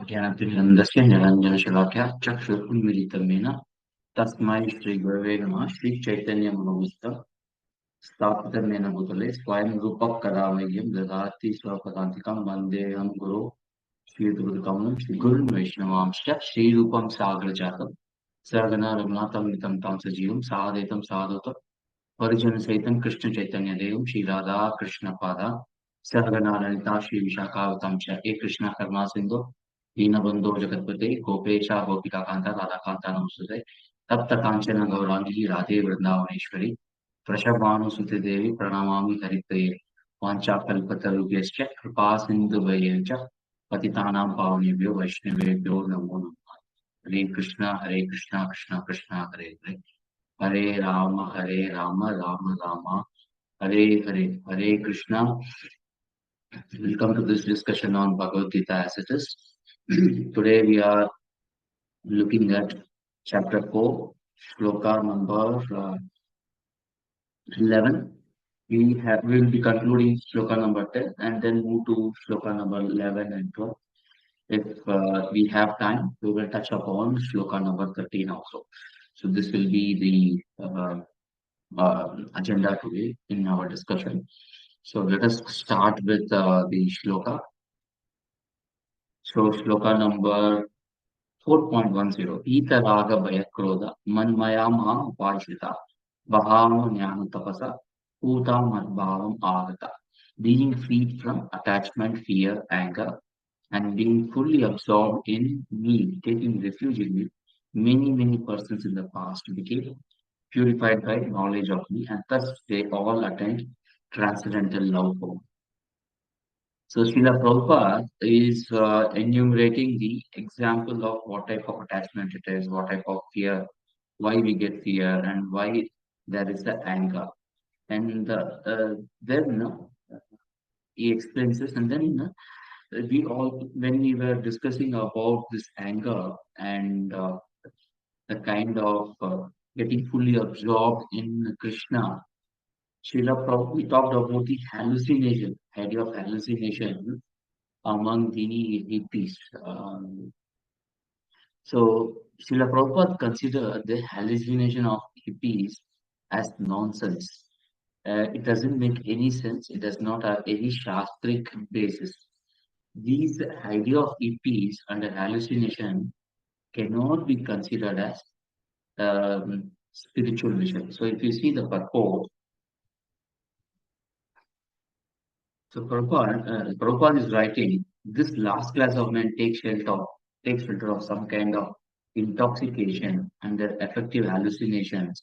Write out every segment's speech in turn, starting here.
ज्ञानतिमिरन्दस्य निरञ्जनशलाख्या चक्षुरुन्मिलितं येन तस्मै श्रीगुरवे नमः। श्रीचैतन्यमनोभीष्टं स्थापितं येन भूतले स्वयं रूपः कदा मह्यं ददाति स्वपदान्तिकं वन्देऽहं गुरो श्रीगुरुकमलं श्रीगुरुन् वैष्णवांश्च श्रीरूपं साग्रजातं सहगना रघुनाथं वितं तं सजीवं सादयितं साधुतं परिजनसहितं कृष्णचैतन्यदेवं श्रीराधा कृष्णपादा सहगना ललिता श्रीविशाखावतं च हे कृष्ण करुणा सिन्धु दीनबन्धो जगत्पते गोपेशा गोपिकान्ता राधाकान्ता नमोस्तुते तप्त काञ्चन गौराङ्गी राधे वृन्दावनेश्वरी वृषभानुसुते देवी प्रणमामि हरिप्रिये वाञ्छाकल्पतरुभ्यश्च कृपा सिन्धुभ्यश्च पतितानां पावनेभ्यो वैष्णवेभ्यो नमो नमः। हरे कृष्णा कृष्णा कृष्णा हरे हरे हरे राम राम राम हरे हरे। हरे Krishna. Welcome to this discussion on Bhagavad Gita as it is. Today we are looking at chapter 4, shloka number 11. We will be concluding shloka number 10 and then move to shloka number 11 and 12. If we have time, we will touch upon shloka number 13 also. So this will be the agenda today in our discussion. So let us start with the shloka. So shloka number 4.10 Ita Raga Bayakroda Manmaya Ma Vajita Bahama Jnana Tapasa Uta Madbhavam Agata. Being freed from attachment, fear, anger, and being fully absorbed in me, taking refuge in me, many persons in the past became purified by knowledge of me, and thus they all attained transcendental love for me. So Srila Prabhupada is enumerating the example of what type of attachment it is, what type of fear, why we get fear, and why there is the anger. And then he explains this, and then we all, when we were discussing about this anger and the kind of getting fully absorbed in Krishna, Srila Prabhupada, we talked about the hallucination, idea of hallucination among the hippies. So Srila Prabhupada considered the hallucination of hippies as nonsense. It doesn't make any sense. It does not have any shastric basis. These idea of hippies under hallucination cannot be considered as spiritual vision. So if you see the purport, so Prabhupada is writing, this last class of men takes shelter of some kind of intoxication and their affective hallucinations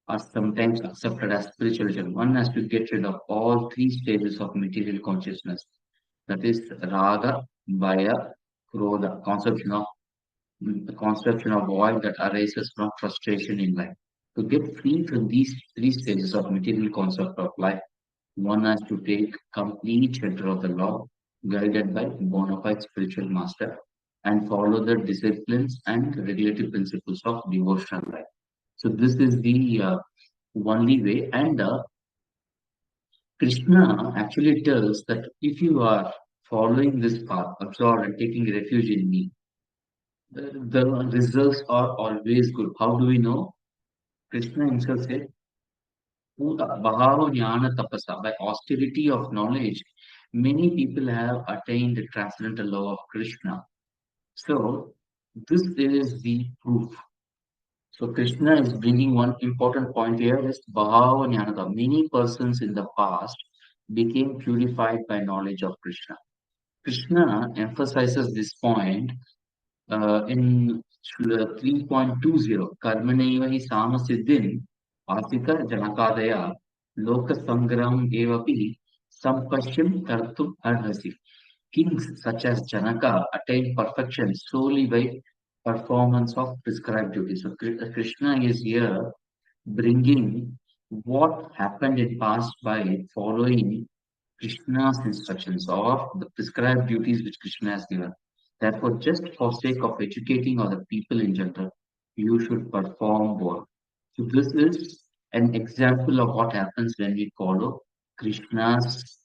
are sometimes accepted as spiritualism. One has to get rid of all three stages of material consciousness. That is raga, bhaya, krodha, the conception of void that arises from frustration in life. To get free from these three stages of material concept of life, one has to take complete shelter of the law, guided by bona fide spiritual master, and follow the disciplines and regulative principles of devotional life. So this is the only way. And Krishna actually tells that if you are following this path, absorbed and taking refuge in me, the results are always good. How do we know? Krishna himself said, Bhava Jnana Tapasa, by austerity of knowledge, many people have attained the transcendental love of Krishna. So, this is the proof. So, Krishna is bringing one important point here is Bhava Jnana. Many persons in the past became purified by knowledge of Krishna. Krishna emphasizes this point in 3.20 कर्मणैव हि सामसिद्धिं आसित जनकादया लोकसंग्रहम् एवपि संपश्यं कर्तुम् अर्हसि. Kings such as Janaka attained perfection solely by performance of prescribed duties. So Krishna is here bringing what happened in past by following Krishna's instructions or the prescribed duties which Krishna has given. Therefore, just for sake of educating other people in general, you should perform work. So this is an example of what happens when we follow Krishna's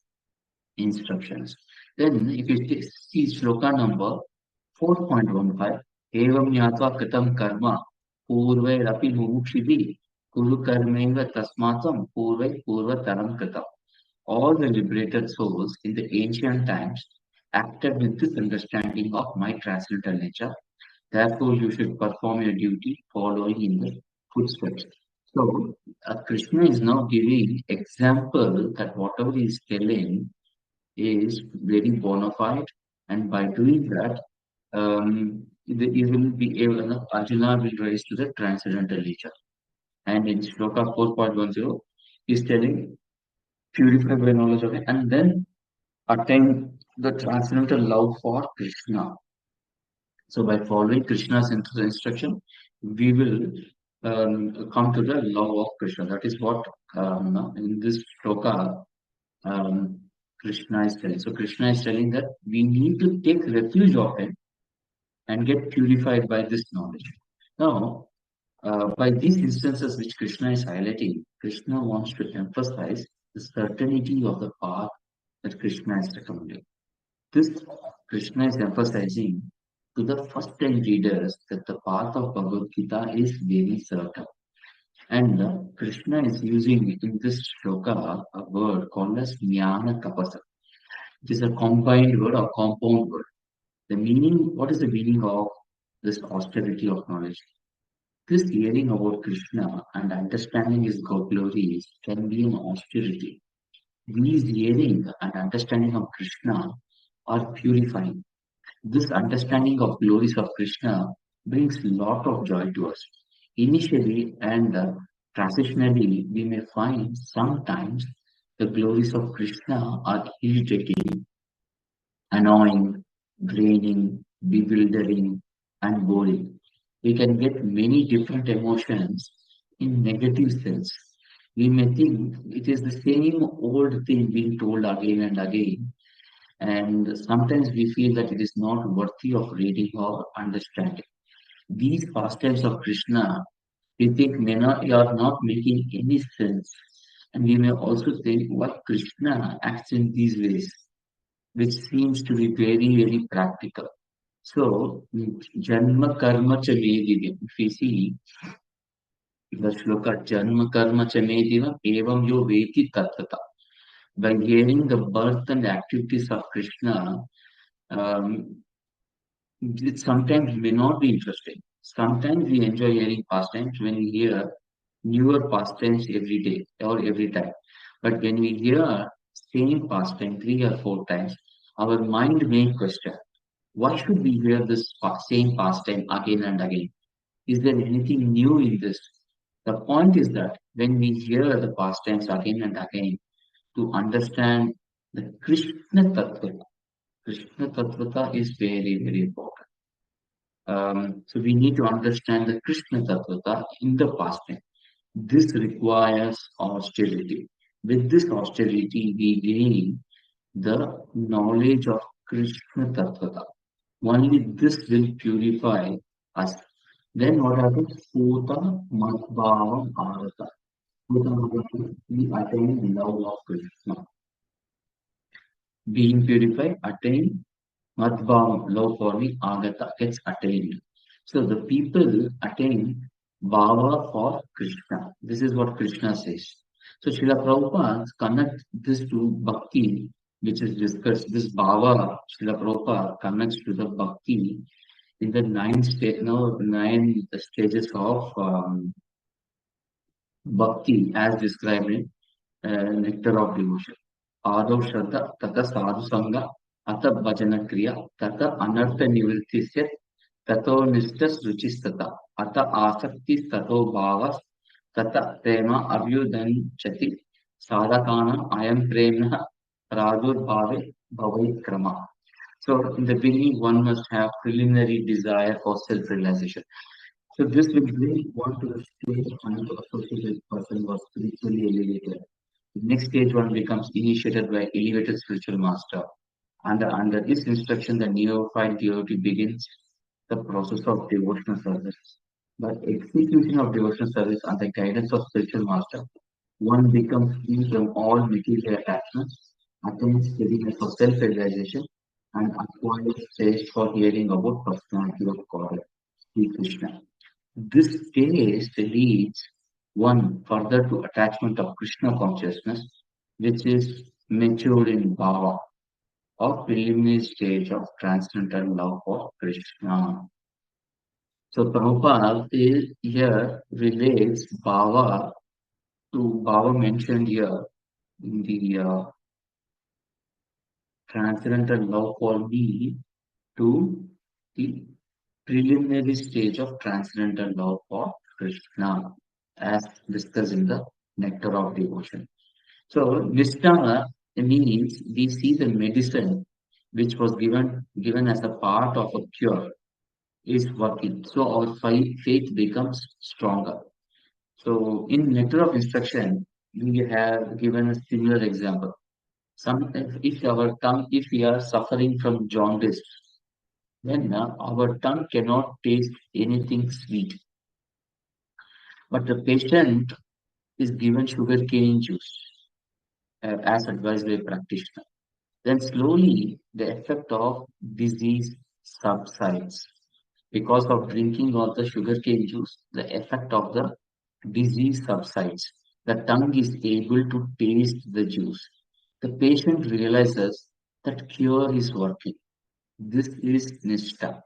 instructions. Then, if you see shloka number 4.15 एवं ज्ञात्वा कृतं कर्म पूर्वैरपि मुमुक्षिभिः कुरु कर्मैव तस्मात् पूर्वतरं कृतम्. All the liberated souls in the ancient times acted with this understanding of my transcendental nature. Therefore, you should perform your duty following in the footsteps. So, Krishna is now giving example that whatever he is telling is very bona fide, and by doing that, he will be able, Arjuna will rise to the transcendental nature. And in Shloka 4.10, he is telling, purify by knowledge of it, and then attain the transcendental love for Krishna. So by following Krishna's instruction, we will come to the love of Krishna. That is what in this shloka um, Krishna is telling. So Krishna is telling that we need to take refuge of him and get purified by this knowledge. Now, by these instances which Krishna is highlighting, Krishna wants to emphasize the certainty of the path that Krishna is recommending. This Krishna is emphasizing to the first time readers that the path of Bhagavad Gita is very certain. And Krishna is using in this shloka a word called as jnana tapasa. It is a combined word or compound word. The meaning, what is the meaning of this austerity of knowledge? This hearing about Krishna and understanding his glories can be an austerity. These hearing and understanding of Krishna are purifying. This understanding of glories of Krishna brings lot of joy to us. Initially and transitionally, we may find sometimes the glories of Krishna are irritating, annoying, draining, bewildering, and boring. We can get many different emotions in negative sense. We may think it is the same old thing being told again and again, and sometimes we feel that it is not worthy of reading or understanding. These pastimes of Krishna, we think may not, are not making any sense. And we may also think why Krishna acts in these ways, which seems to be very, very practical. So, Janma Karma Cha Medivam, if we see the shloka Janma Karma Cha Medivam, Evam Yo Veti Tattva. By hearing the birth and activities of Krishna, um, it sometimes may not be interesting. Sometimes we enjoy hearing pastimes when we hear newer pastimes every day or every time. But when we hear same pastime 3 or 4 times, our mind may question, why should we hear this same pastime again and again? Is there anything new in this? The point is that when we hear the pastimes again and again, to understand the Krishna Tattva, Krishna Tattvata is very, very important. So we need to understand the Krishna Tattvata in the past tense. This requires austerity. With this austerity, we gain the knowledge of Krishna Tattvata. Only this will purify us. Then what happens? Sutta Matbhavam Arata. We attain the love of Krishna. Being purified, attain Madhbhavam, love for me, Agata gets attained. So the people attain Bhava for Krishna. This is what Krishna says. So Srila Prabhupada connects this to Bhakti, which is discussed. This Bhava, Srila Prabhupada connects to the Bhakti in the nine stages of Bhakti as described in nectar of devotion. Ado Shraddha, Tata Sadhu Sangha, Ata Bhajana Kriya, Tata Anartha Nivrittisya, Tato Nistas Ruchistata, Ata Asakti Tato Bhavas, Tata Prema Avyudan Chati, Sadhakana Ayam Premna, Radur Bhave Bhavai Krama. So in the beginning, one must have preliminary desire for self-realization. So this will bring one to the stage and to associated person was spiritually elevated. The next stage one becomes initiated by elevated spiritual master. And under this instruction, the neophyte devotee begins the process of devotional service. By execution of devotional service under guidance of spiritual master, one becomes free from all material attachments, attains steadiness of self-realization, and acquired taste for hearing about personality of God, Sri Krishna. This taste leads one further to attachment of Krishna consciousness, which is matured in bhava, or preliminary stage of transcendental love for Krishna. So Prabhupada is here relates bhava to bhava mentioned here in the transcendental love for me to the preliminary stage of transcendental love for Krishna, as discussed in the Nectar of Devotion. So, Nishtha means we see the medicine which was given as a part of a cure is working. So, our faith becomes stronger. So, in Nectar of Instruction, we have given a similar example. Sometimes, if we are suffering from jaundice, then our tongue cannot taste anything sweet. But the patient is given sugarcane juice as advised by a practitioner. Then slowly the effect of disease subsides. Because of drinking of the sugarcane juice, the effect of the disease subsides. The tongue is able to taste the juice. The patient realizes that cure is working. This is Nishtha.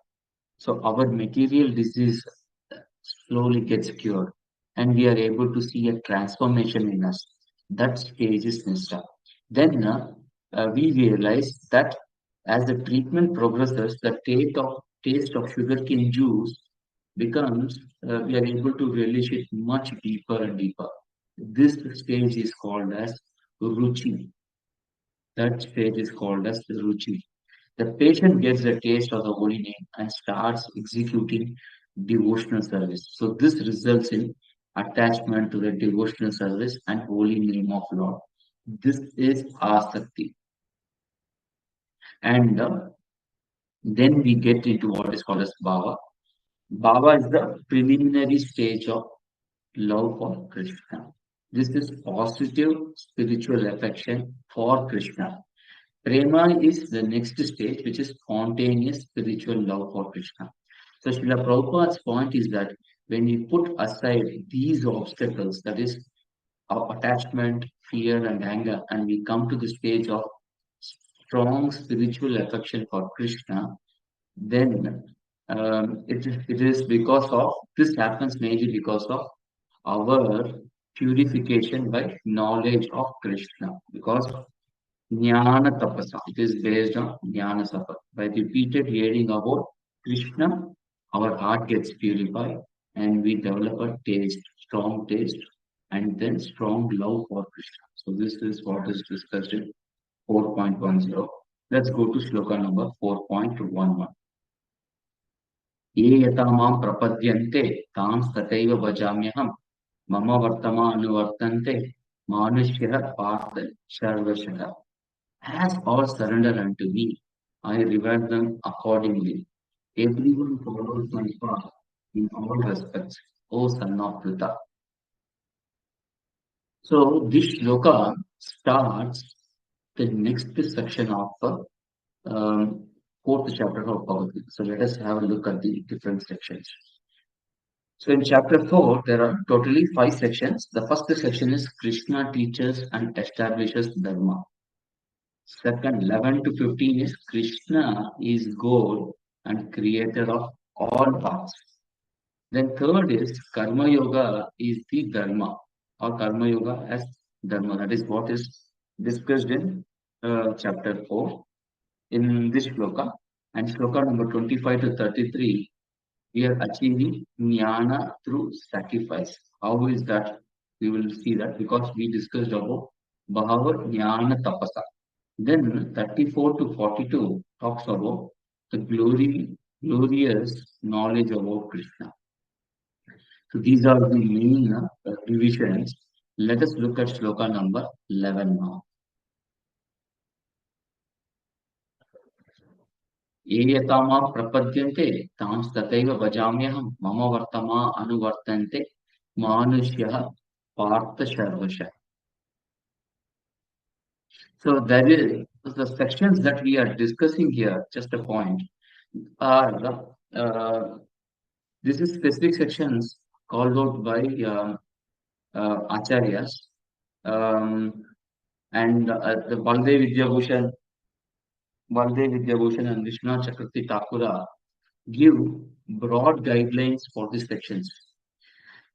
So our material disease slowly gets cured and we are able to see a transformation in us. That stage is Nishtha. Then we realize that as the treatment progresses, the taste of sugarcane juice becomes, we are able to relish it much deeper and deeper. This stage is called as Ruchi. That stage is called as Ruchi. The patient gets a taste of the holy name and starts executing devotional service. So this results in attachment to the devotional service and holy name of Lord. This is asakti. And then we get into what is called as bhava. Bhava is the preliminary stage of love for Krishna. This is positive spiritual affection for Krishna. Prema is the next stage, which is spontaneous spiritual love for Krishna. So Srila Prabhupada's point is that when we put aside these obstacles, that is our attachment, fear, and anger, and we come to the stage of strong spiritual affection for Krishna, then it is because of this happens mainly because of our purification by knowledge of Krishna. Because Jnana tapasa. It is based on Jnana sapa. By repeated hearing about Krishna, our heart gets purified and we develop a taste, strong taste, and then strong love for Krishna. So this is what is discussed in 4.10. Let's go to sloka number 4.11. ये यथा मां प्रपद्यन्ते तां तथैव भजाम्यहम् मम वर्तमानुवर्तन्ते मानुष्यः पार्थ सर्वशः. As all surrender unto me, I reward them accordingly. Everyone follows my path in all respects, O son of Pritha. So this shloka starts the next section of the fourth chapter of Bhagavad Gita. So let us have a look at the different sections. So in chapter 4, there are totally 5 sections. The first section is Krishna teaches and establishes Dharma. Second, 11 to 15 is Krishna is God and creator of all paths. Then third is Karma Yoga is the Dharma, or Karma Yoga as Dharma. That is what is discussed in chapter 4 in this shloka. And shloka number 25 to 33, we are achieving jnana through sacrifice. How is that? We will see that because we discussed about Bhava Jnana Tapasa. Then 34 to 42 talks about the glorious knowledge about Krishna. So these are the main divisions. Let us look at shloka number 11 now. ये यथा मां प्रपद्यन्ते तां तथैव भजाम्यहं मम वर्तमा अनुवर्तन्ते मानुष्यः पार्थ सर्वशः. So The sections that we are discussing here, just a point, are this is specific sections called out by acharyas, um, and the Baldev Vidyabhushan and Vishnu Chakravarti Thakura give broad guidelines for these sections.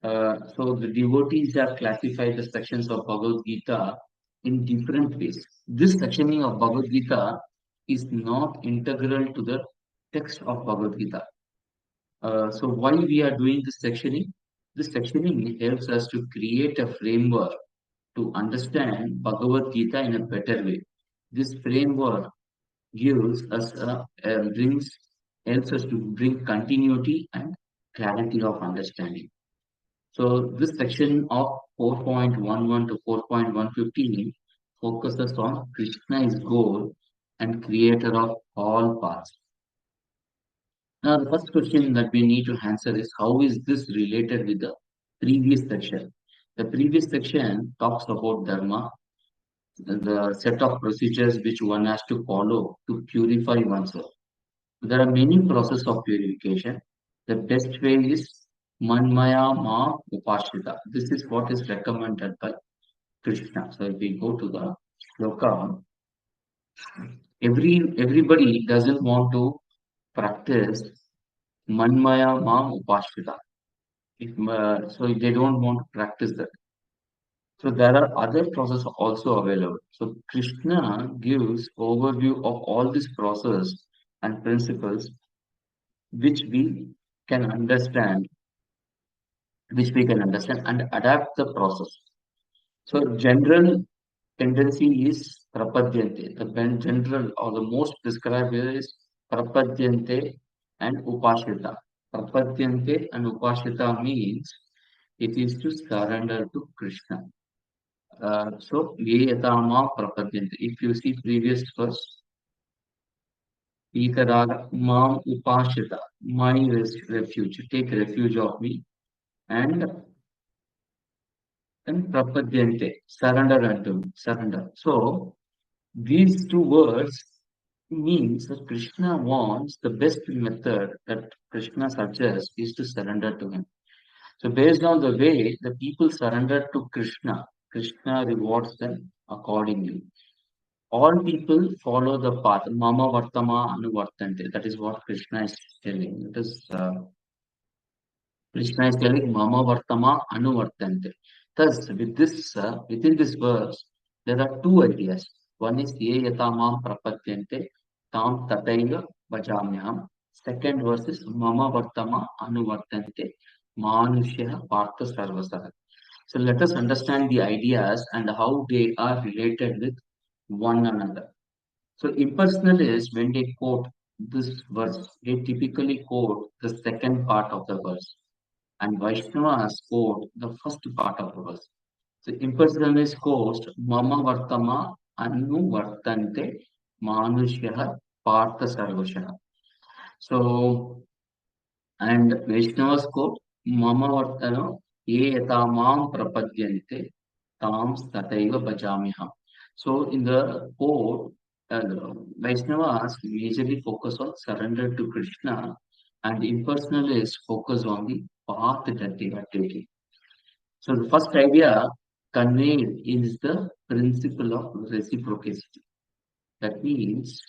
So the devotees have classified the sections of Bhagavad Gita in different ways. This sectioning of Bhagavad Gita is not integral to the text of Bhagavad Gita. So why we are doing this sectioning? This sectioning helps us to create a framework to understand Bhagavad Gita in a better way. This framework gives us brings helps us to bring continuity and clarity of understanding. So this section of 4.11 to 4.115 focuses on Krishna is goal and creator of all paths. Now the first question that we need to answer is how is this related with the previous section? The previous section talks about Dharma, the set of procedures which one has to follow to purify oneself. There are many processes of purification. The best way is Manmaya Ma Upashita. This is what is recommended by Krishna. So if we go to the sloka, everybody doesn't want to practice Manmaya Ma Upashita. So they don't want to practice that. So there are other processes also available. So Krishna gives overview of all these processes and principles which we can understand, and adapt the process. So general tendency is prapadyante. The general or the most prescribed here is prapadyante and upashita. Prapadyante and upashita means it is to surrender to Krishna. So ye yatama prapadyante. If you see previous verse, Itaraga mam upashita, my refuge, take refuge of me, and prapadyante, surrender unto me, surrender. So these two words means that Krishna wants the best method that Krishna suggests is to surrender to him. So based on the way the people surrender to Krishna, Krishna rewards them accordingly. All people follow the path. Mama Vartama Anuvartante. That is what Krishna is telling. It is Krishna is telling Mama Vartama Anuvartante. Thus, within this verse, there are two ideas. One is Ye Yatamam Prapatyante Tam Tataiva Vajamyam. Second verse is Mama Vartama Anuvartante Manushya Partha Sarvasara. So let us understand the ideas and how they are related with one another. So impersonalists, when they quote this verse, they typically quote the second part of the verse, and Vaishnavas quote the first part of the verse. So impersonalist quotes Mama Vartama Anu Vartante Manushya Partha Sarvasha. So and Vaishnavas quote Mama Vartano Ye Yatamam Prapadyante Tam Tataiva Bhajamiham. So in the quote, Vaishnavas majorly focus on surrender to Krishna, and impersonalists focus on the path that they are taking. So the first idea conveyed is the principle of reciprocity. That means,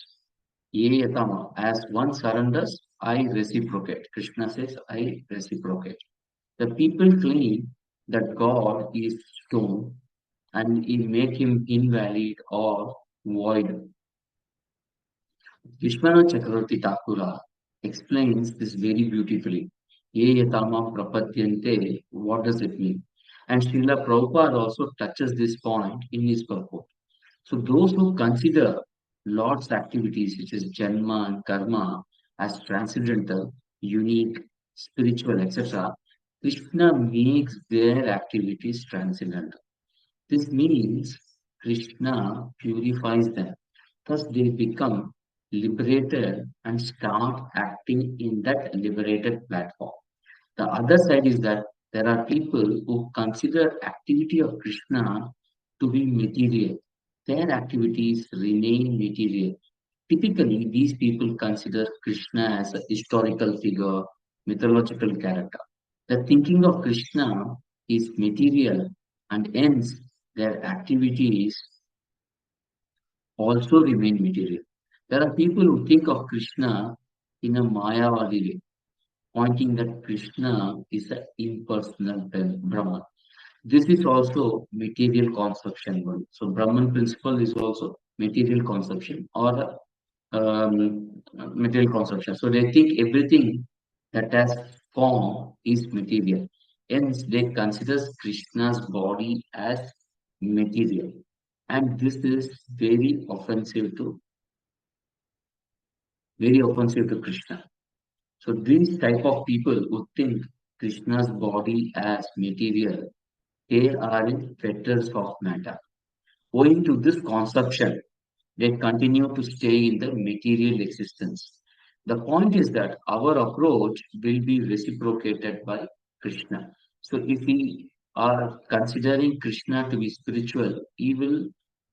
ye yatama, as one surrenders, I reciprocate. Krishna says, I reciprocate. The people claim that God is stone and he make him invalid or void. Vishwanath Chakravarti Thakura explains this very beautifully. Ye yatama prapadyante, what does it mean? And Srila Prabhupada also touches this point in his purport. So those who consider Lord's activities, which is Janma and Karma, as transcendental, unique, spiritual, etc., Krishna makes their activities transcendental. This means Krishna purifies them. Thus they become liberated and start acting in that liberated platform. The other side is that there are people who consider activity of Krishna to be material. their activities remain material. Typically, these people consider Krishna as a historical figure, mythological character. The thinking of Krishna is material, and hence their activities also remain material. There are people who think of Krishna in a Mayavadi way, pointing that Krishna is an impersonal Brahman. This is also material conception one. So Brahman principle is also material conception or material conception. So they think everything that has form is material. Hence, they consider Krishna's body as material. And this is very offensive to Krishna. So these type of people who think Krishna's body as material, they are in fetters of matter. Owing to this conception, they continue to stay in the material existence. The point is that our approach will be reciprocated by Krishna. So if we are considering Krishna to be spiritual, he will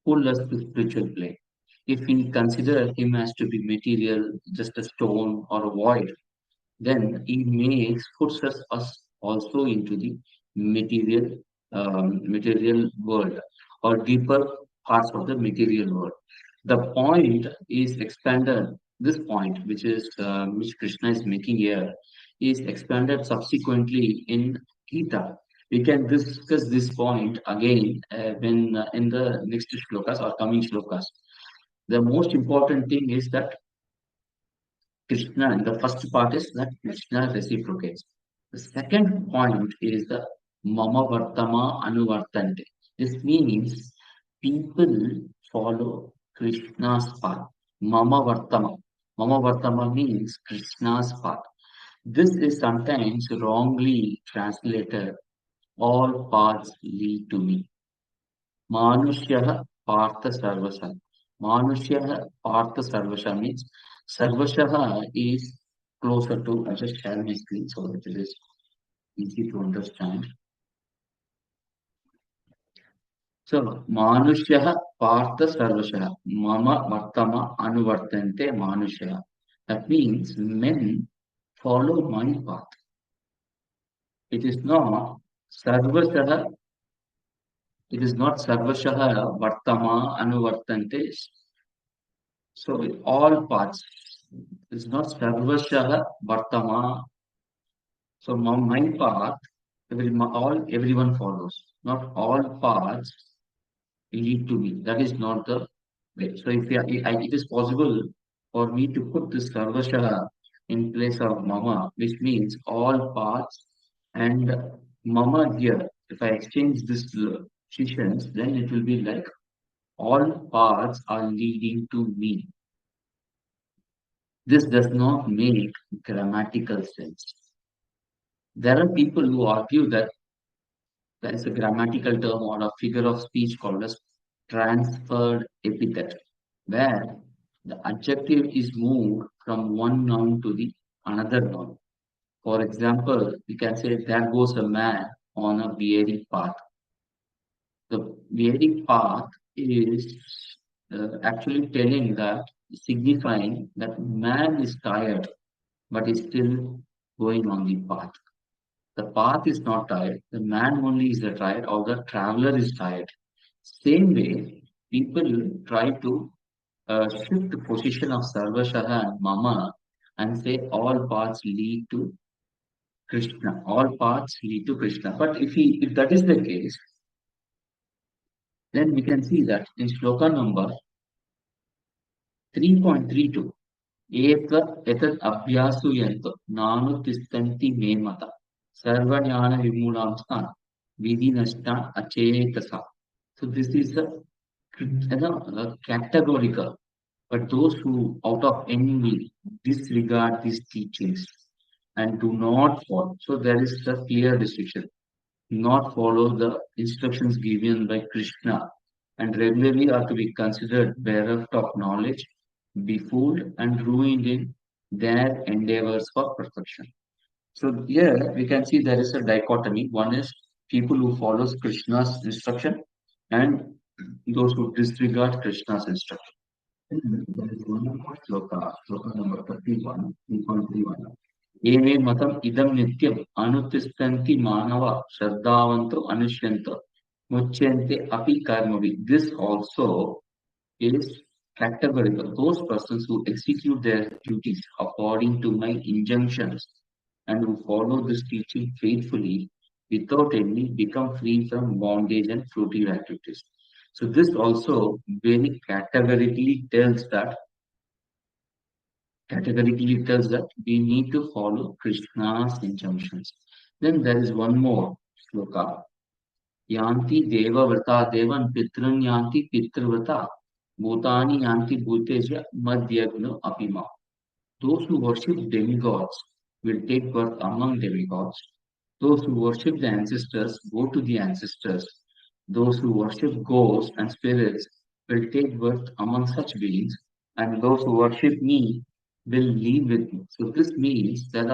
pull us to spiritual plane. If we consider him as to be material, just a stone or a void, then it makes puts us also into the material material world or deeper parts of the material world. The point is expanded. This point, which Krishna is making here, is expanded subsequently in Gita. We can discuss this point again when in the next shlokas or coming shlokas. The most important thing is that Krishna, the first part is that Krishna reciprocates. The second point is the Mama Vartama Anuvartante. This means people follow Krishna's path. Mama Vartama. Mama Vartama means Krishna's path. This is sometimes wrongly translated, all paths lead to me. Manushyaha Partha Sarvasha. Manushyaha Partha Sarvasha means Sarvashaha is closer to, I just share my screen so that it is easy to understand. So Manushyaha Partha Sarvashaha. Mama Vartama Anuvartante Manushyaha. That means men follow my path. It is not Sarvashaha, it is not Sarvashaha Vartama Anuvartante. So all paths is not Sarvashaha Vartama. So my path, everyone follows. Not all paths lead to me. That is not the way. So it is possible for me to put this Sarvashaha in place of Mama, which means all paths and Mama here. If I exchange this positions, then it will be like all paths are leading to me. This does not make grammatical sense. There are people who argue that there is a grammatical term or a figure of speech called as transferred epithet, where the adjective is moved from one noun to the another noun. For example, we can say there goes a man on a weary path. The weary path is actually telling that, signifying that man is tired but is still going on the path. The path is not tired, the man only is the tired, or the traveler is tired. Same way, people try to shift the position of Sarvashaha and Mama and say all paths lead to Krishna. All paths lead to Krishna. But if that is the case, then we can see that in shloka number 3.32, Eka etat abhyasu yanto nanu tistanti me mata sarvanyana vimulamstan vidinashtan achetasa. So this is a categorical, but those who out of envy disregard these teachings and do not follow. So there is a clear distinction. Not follow the instructions given by Krishna and regularly are to be considered bereft of knowledge, befooled and ruined in their endeavors for perfection. So here we can see there is a dichotomy. One is people who follows Krishna's instruction and those who disregard Krishna's instruction. There is one more sloka number 31, 3.31. Eme matam idam nityam anutistanti manava shraddhavanto anushyanta muchyante api karmavi. This also is categorical. Those persons who execute their duties according to my injunctions and who follow this teaching faithfully without any become free from bondage and fruitive activities. So this also very categorically tells that we need to follow Krishna's injunctions. Then there is one more sloka. Yanti deva vrata devan pitrun yanti pitrvrata bhutani yanti bhuteja madhyagno apima. Those who worship demigods will take birth among demigods. Those who worship the ancestors go to the ancestors. Those who worship ghosts and spirits will take birth among such beings, and those who worship me will live with me. So this means that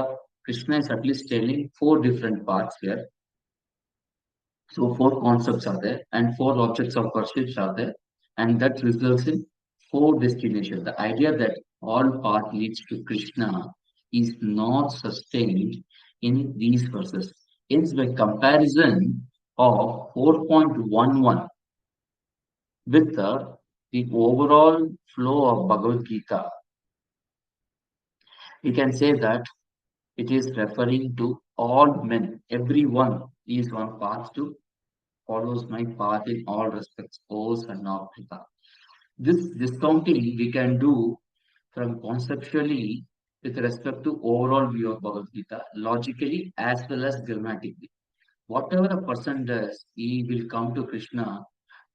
Krishna is at least telling four different parts here. So four concepts are there, and four objects of worship are there, and that results in four destinations. The idea that all path leads to Krishna is not sustained in these verses. Hence, by comparison of 4.11 with the overall flow of Bhagavad Gita, we can say that it is referring to all men. Everyone is on path to follows my path in all respects, O son of Pita. This discounting we can do from conceptually with respect to overall view of Bhagavad Gita, logically as well as grammatically. Whatever a person does, he will come to Krishna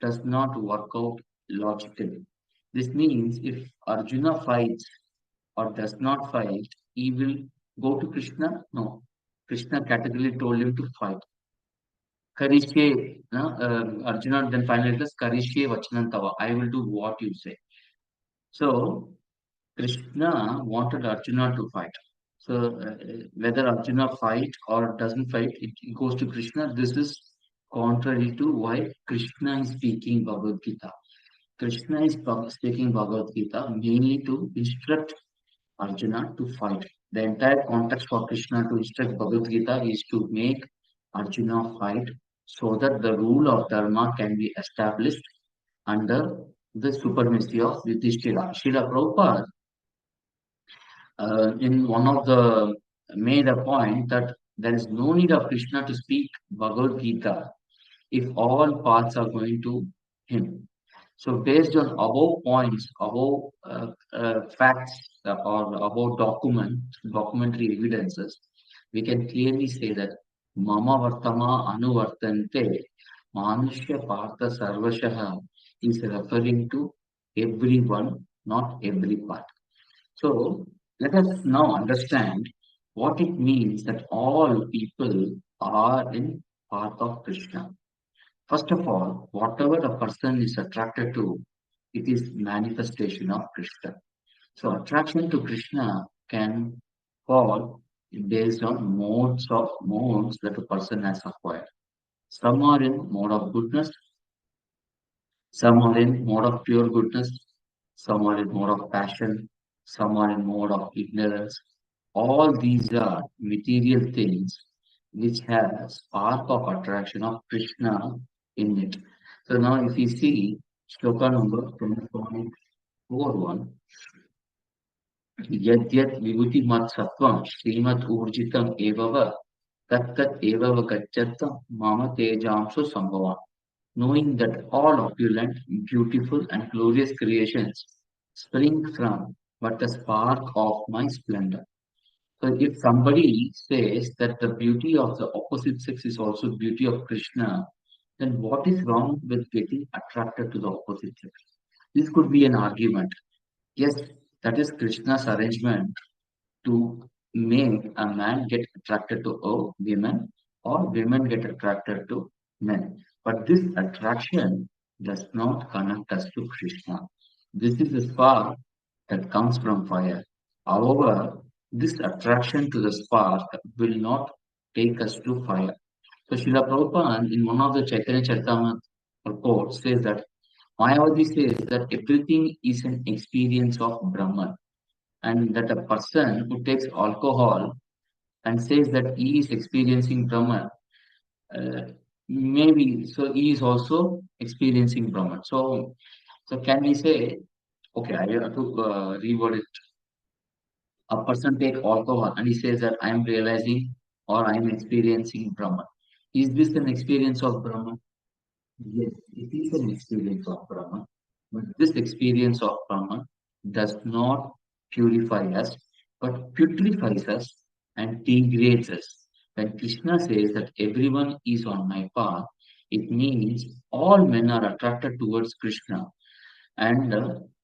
does not work out logically. This means if Arjuna fights or does not fight, he will go to Krishna? No. Krishna categorically told him to fight. Karishye, Arjuna then finally says, Karishye Vachanantava. I will do what you say. So, Krishna wanted Arjuna to fight. So, whether Arjuna fight or doesn't fight, it goes to Krishna. This is contrary to why Krishna is speaking Bhagavad Gita. Krishna is speaking Bhagavad Gita mainly to instruct Arjuna to fight. The entire context for Krishna to instruct Bhagavad Gita is to make Arjuna fight so that the rule of Dharma can be established under the supremacy of Yudhishthira. Srila Prabhupada, in one of the made a point that there is no need of Krishna to speak Bhagavad Gita if all paths are going to him. So based on above points, above facts or above documentary evidences, we can clearly say that Mama Vartama Anuvartante Manushya Partha Sarvashaha is referring to everyone, not every part. So let us now understand what it means that all people are in path of Krishna. First of all, whatever a person is attracted to, it is manifestation of Krishna. So attraction to Krishna can fall based on modes that a person has acquired. Some are in mode of goodness, some are in mode of pure goodness, some are in mode of passion, some are in mode of ignorance. All these are material things which have spark of attraction of Krishna in it. So now if you see shloka number 10.41, Yadyat Vibhuti Mat Sattvam Srimat Urjitam Evava Tat Evava Gacchatam Mama Tejamso Sambhava. Knowing that all opulent, beautiful, and glorious creations spring from but the spark of my splendor. So if somebody says that the beauty of the opposite sex is also beauty of Krishna, then what is wrong with getting attracted to the opposite sex? This could be an argument. Yes, that is Krishna's arrangement to make a man get attracted to a women or women get attracted to men. But this attraction does not connect us to Krishna. This is a spark that comes from fire. However, this attraction to the spark will not take us to fire. So Srila Prabhupada in one of the Chaitanya Charitamrita reports says that Mayavadi says that everything is an experience of Brahman, and that a person who takes alcohol and says that he is experiencing Brahman, uh, maybe so he is also experiencing Brahman. So can we say, okay, I have to reword it. A person take alcohol and he says that I am realizing or I am experiencing Brahman. Is this an experience of Brahman? Yes, it is an experience of Brahman, but this experience of Brahman does not purify us, but putrefies us and degrades us. When Krishna says that everyone is on my path, it means all men are attracted towards Krishna and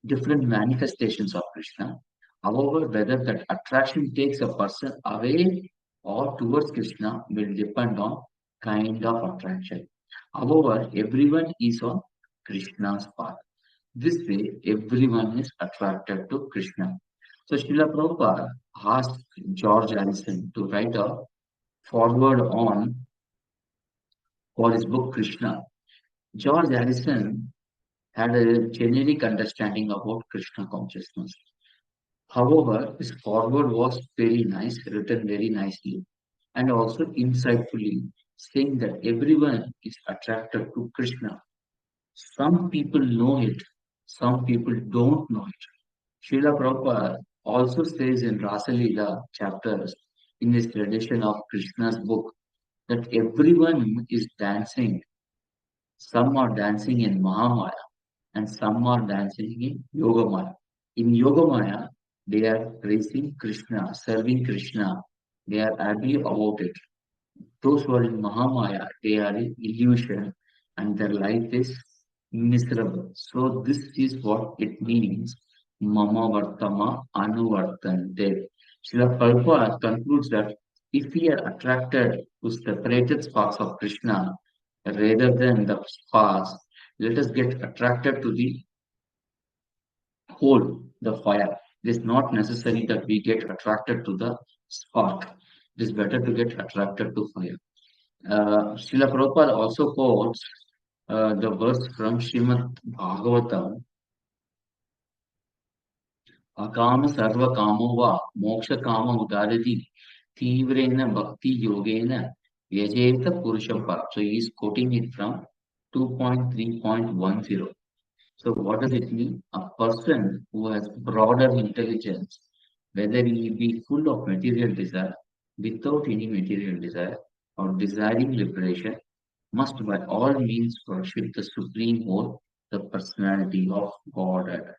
different manifestations of Krishna. However, whether that attraction takes a person away or towards Krishna will depend on kind of attraction. However, everyone is on Krishna's path. This way, everyone is attracted to Krishna. So, Srila Prabhupada asked George Harrison to write a foreword on for his book Krishna. George Harrison had a generic understanding about Krishna consciousness. However, his foreword was very nice, written very nicely, and also insightfully, saying that everyone is attracted to Krishna. Some people know it, some people don't know it. Srila Prabhupada also says in Rasalila chapters in his tradition of Krishna's book that everyone is dancing. Some are dancing in Mahamaya and some are dancing in Yogamaya. In Yogamaya, they are praising Krishna, serving Krishna. They are happy about it. Those who are in Mahamaya, they are in illusion and their life is miserable. So this is what it means. Mama Vartama Anuvartante. Srila Prabhupada concludes that if we are attracted to separated sparks of Krishna rather than the sparks, let us get attracted to the whole, the fire. It is not necessary that we get attracted to the spark. It is better to get attracted to fire. Srila Prabhupada also quotes the verse from Srimad Bhagavatam, Akama Sarva Kamova Moksha Kama Udarati Tivrena Bhakti Yogena Vyajeta Purushapa. So he is quoting it from 2.3.10. So what does it mean? A person who has broader intelligence, whether he be full of material desire, without any material desire, or desiring liberation, must by all means worship the Supreme Whole, the personality of God.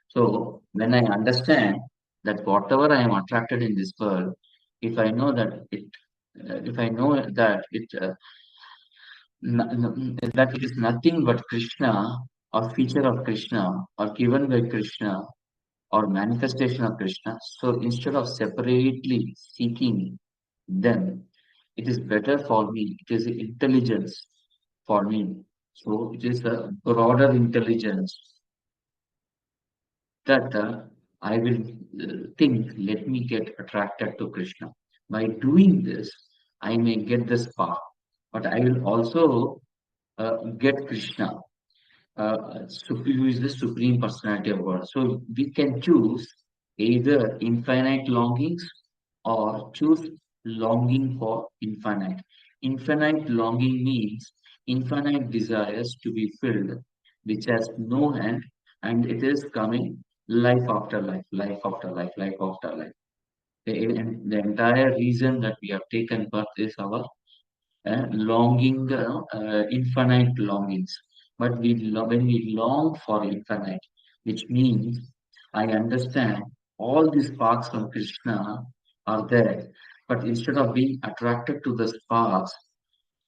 So when I understand that whatever I am attracted in this world, if I know that if I know that that it is nothing but Krishna or feature of Krishna or given by Krishna or manifestation of Krishna. So instead of separately seeking them, it is better for me. It is intelligence for me. So it is a broader intelligence that I will think, let me get attracted to Krishna. By doing this, I may get the spark, but I will also get Krishna. Who is the supreme personality of God. So we can choose either infinite longings or choose longing for infinite. Infinite longing means infinite desires to be filled, which has no end, and it is coming life after life, life after life, life after life. The entire reason that we have taken birth is our longing, infinite longings. But when we long for infinite, which means I understand all these sparks from Krishna are there. But instead of being attracted to the sparks,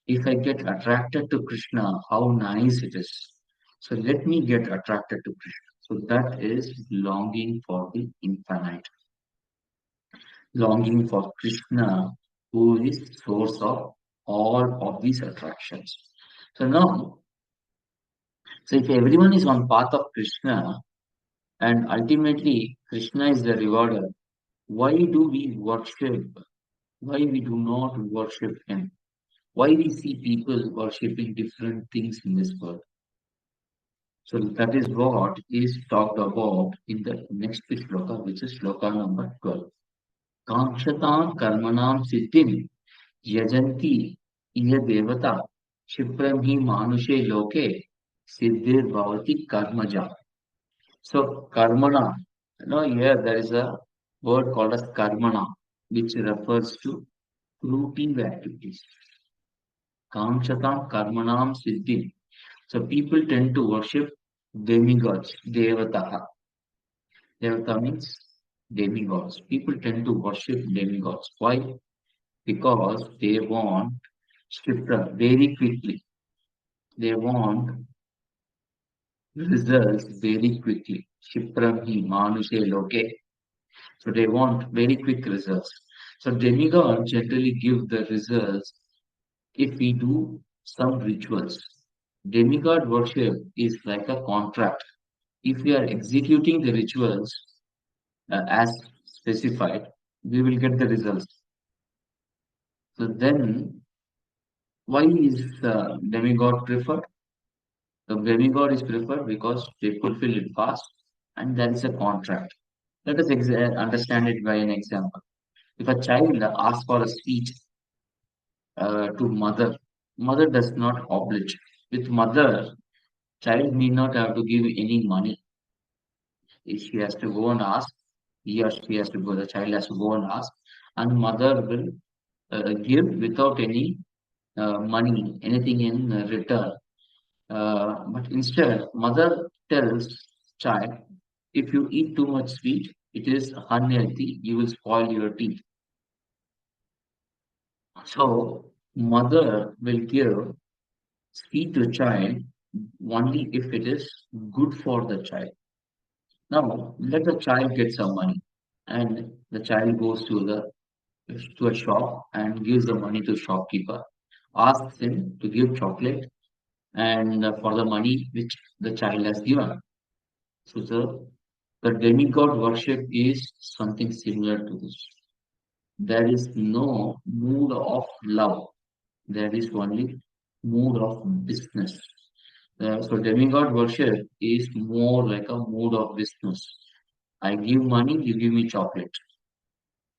if I get attracted to Krishna, how nice it is. So let me get attracted to Krishna. So that is longing for the infinite, longing for Krishna, who is source of all of these attractions. So now, so if everyone is on path of Krishna and ultimately Krishna is the rewarder, why do we worship? Why we do not worship him? Why we see people worshipping different things in this world? So that is what is talked about in the next shloka, which is shloka number 12. Kangshatam karmanam siddhim yajanti iya devata shipram hi manushe loke siddhir bhavati karmaja. So karmana, here there is a word called as karmana, which refers to routine activities. Kangshatam karmanam siddhim. So people tend to worship demigods, devataha. Devata means demigods. People tend to worship demigods. Why? Because they want shifra very quickly. They want results very quickly. Shipram hi manushe loke. So they want very quick results. So demigods generally give the results if we do some rituals. Demigod worship is like a contract. If we are executing the rituals as specified, we will get the results. So then, why is demigod preferred? The demigod is preferred because they fulfill it fast and there is a contract. Let us understand it by an example. If a child asks for a sweet to mother, mother does not oblige. With mother, child need not have to give any money. If she has to go and ask, he or she has to go, the child has to go and ask, and mother will give without any money, anything in return. But instead, mother tells child, if you eat too much sweet, it is unhealthy, you will spoil your teeth. So, mother will give sweet to child only if it is good for the child. Now, let the child get some money, and the child goes to a shop and gives the money to shopkeeper, asks him to give chocolate and for the money which the child has given. So the demigod worship is something similar to this. There is no mood of love. There is only mood of business. So demigod worship is more like a mood of business. I give money, you give me chocolate.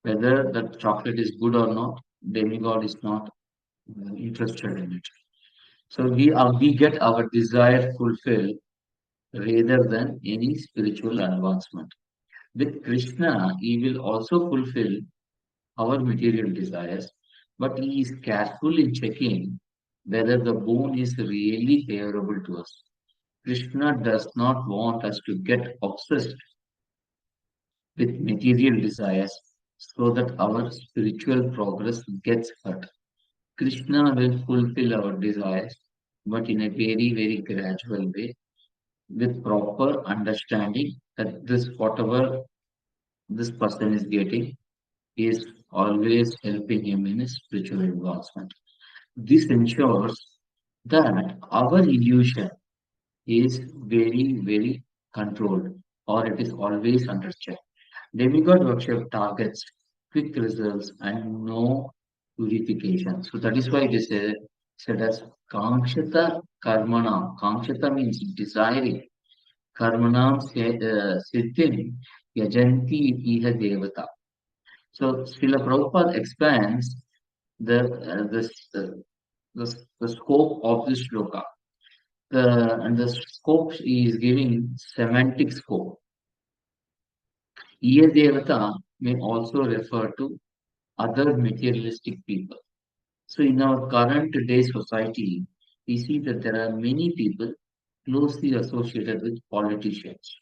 Whether the chocolate is good or not, demigod is not interested in it. So we get our desire fulfilled rather than any spiritual advancement. With Krishna, he will also fulfill our material desires, but he is careful in checking whether the boon is really favorable to us. Krishna does not want us to get obsessed with material desires so that our spiritual progress gets hurt. Krishna will fulfill our desires, but in a very, very gradual way with proper understanding that this whatever this person is getting is always helping him in his spiritual advancement. This ensures that our illusion is very, very controlled or it is always under check. Demigod worship targets quick results and no purification. So that is why it is said as Kankshata Karmana. Kankshata means desiring. Karmanam Siddhim Yajanti Iha Devata. So Srila Prabhupada expands the, uh, this, uh, the scope of this shloka. And the scope is giving semantic scope. Iya Devata may also refer to other materialistic people. So in our current day society, we see that there are many people closely associated with politicians.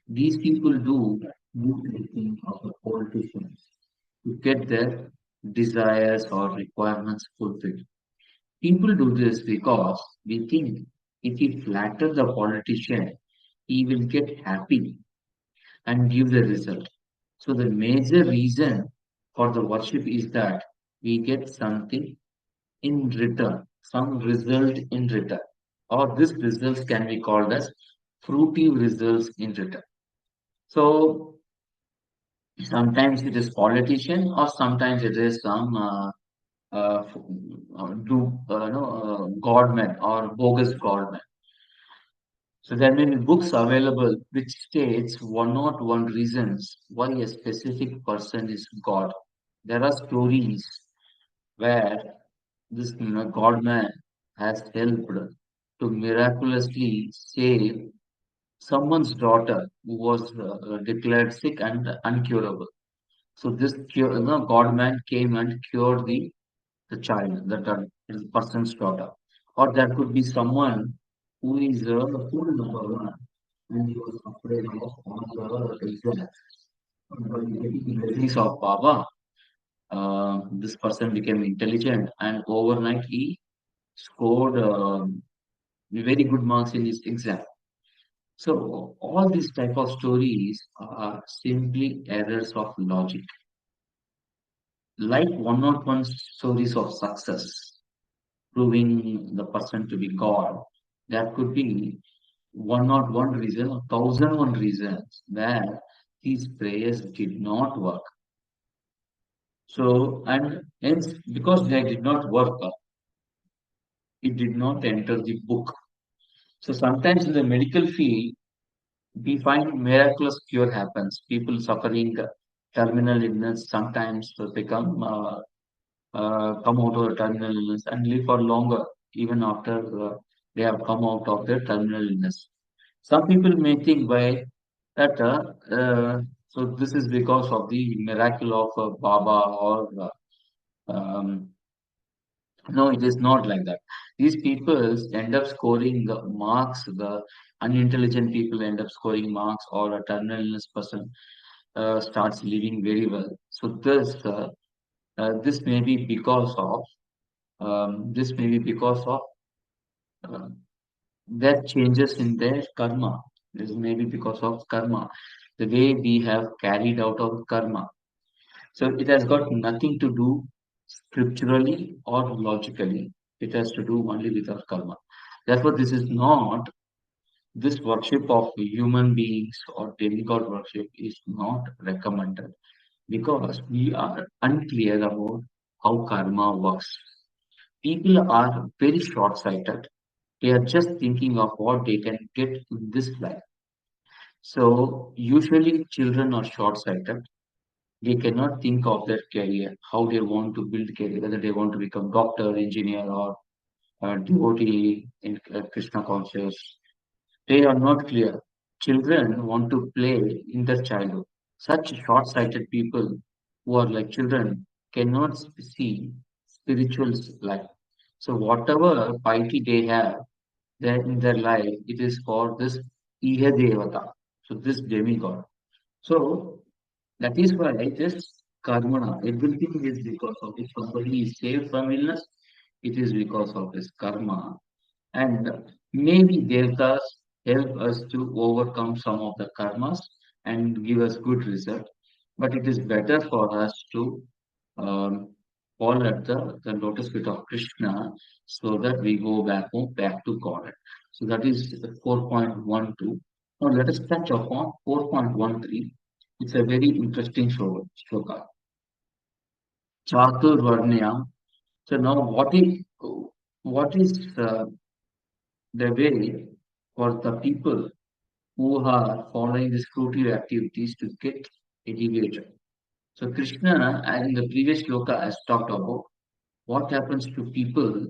These people do everything of the politicians to get their desires or requirements fulfilled. People do this because we think if we flatter the politician, he will get happy and give the result. So the major reason for the worship is that we get something in return, some result in return, or this results can be called as fruitive results in return. So sometimes it is politician, or sometimes it is some godman or bogus godman. So there may be books available which states 101 reasons why a specific person is God. There are stories where this God man has helped to miraculously save someone's daughter who was declared sick and uncurable. So this God man came and cured the child, the person's daughter. Or there could be someone who is full number one and he was afraid of all the exams. But getting the blessings of Baba, this person became intelligent and overnight he scored very good marks in his exam. So all these type of stories are simply errors of logic. Like 101 stories of success, proving the person to be God, there could be 101 reason or 1001 reasons where these prayers did not work. So, and hence, because they did not work, it did not enter the book. So sometimes in the medical field, we find miraculous cure happens. People suffering terminal illness sometimes become come out of the terminal illness and live for longer, even after they have come out of their terminal illness. Some people may think by that, so this is because of the miracle of Baba or no, it is not like that. These people end up scoring marks. The unintelligent people end up scoring marks, or a terminal illness person starts living very well. So this may be because of uh, that changes in their karma. This may be because of karma, the way we have carried out our karma. So it has got nothing to do scripturally or logically. It has to do only with our karma. Therefore, this is not this worship of human beings or demigod worship is not recommended because we are unclear about how karma works. People are very short-sighted. They are just thinking of what they can get in this life. So usually children are short-sighted. They cannot think of their career, how they want to build career, whether they want to become doctor, engineer, or devotee in Krishna conscious. They are not clear. Children want to play in their childhood. Such short-sighted people who are like children cannot see spiritual life. So whatever piety they have there in their life, it is for this Iha Devata, so this demigod. So that is why this karma, everything is because of if somebody is saved from illness, it is because of his karma. And maybe Devatas help us to overcome some of the karmas and give us good result. But it is better for us to um, fall at the lotus feet of Krishna so that we go back home, back to God. So that is 4.12. Now let us touch upon 4.13. It's a very interesting shloka. Chatur Varnayam. So now what is the way for the people who are following the scrutiny activities to get elevated? So Krishna, as in the previous shloka, has talked about what happens to people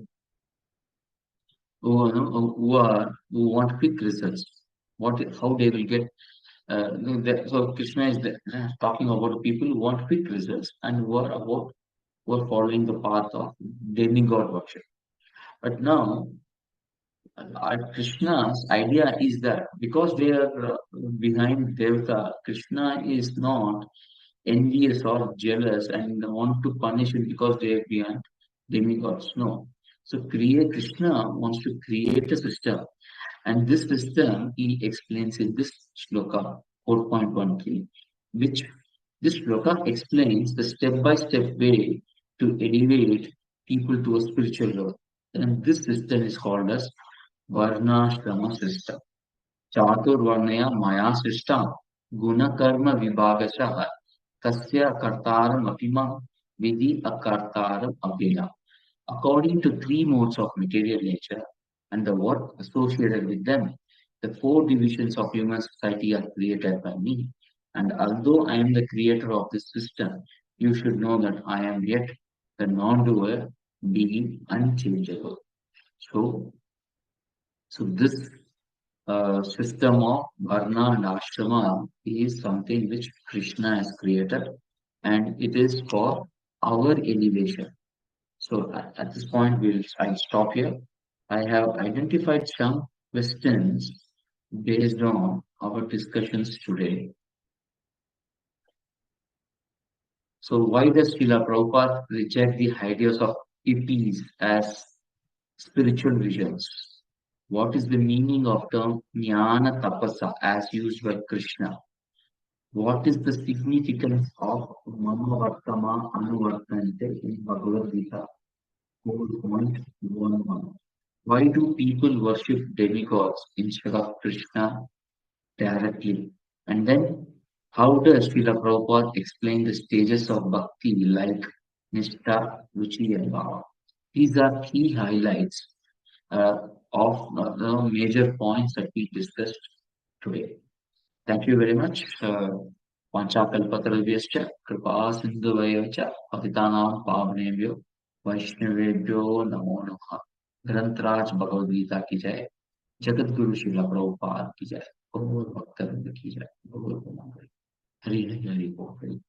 who want quick results. How they will get. So Krishna is talking about people who want quick results and who are following the path of demigod worship. But now Krishna's idea is that because they are behind Devata, Krishna is not envious or jealous and want to punish it because they are behind demigods. No. So create Krishna wants to create a system, and this system he explains in this shloka 4.13, which this shloka explains the step-by-step way to elevate people to a spiritual level. And this system is called as Varnashrama system. Chaturvarnaya Maya system. Guna Karma Vibhagasha Tasya Kartaram Apima Vidhi Akartaram Abhya. According to three modes of material nature and the work associated with them, The four divisions of human society are created by me. And although I am the creator of this system, you should know that I am yet the non-doer, being unchangeable. So, so this system of Varna and Ashrama is something which Krishna has created, and it is for our elevation. So at this point, I'll stop here. I have identified some questions based on our discussions today. So why does Srila Prabhupada reject the ideas of hippies as spiritual visions? What is the meaning of term jnana tapasa as used by Krishna? What is the significance of mama vartama anuvartante in Bhagavad Gita 4.11? Why do people worship demigods instead of Krishna directly? And then, how does Srila Prabhupada explain the stages of bhakti like Nishtha, Ruchi, and Bhava? These are key highlights of the major points that we discussed today. Thank you very much. वाञ्छाकल्पतरुभ्यश्च कृपा सिन्धुभ्यः च पतितानां पावनेभ्यो वैष्णवेभ्यो नमो नमः। ग्रंथराज भगवद गीता की जय। जगत गुरु श्रील प्रभुपाद की जय। गौर भक्तवृंद की जय। गौर हरि हरि हरि बोल।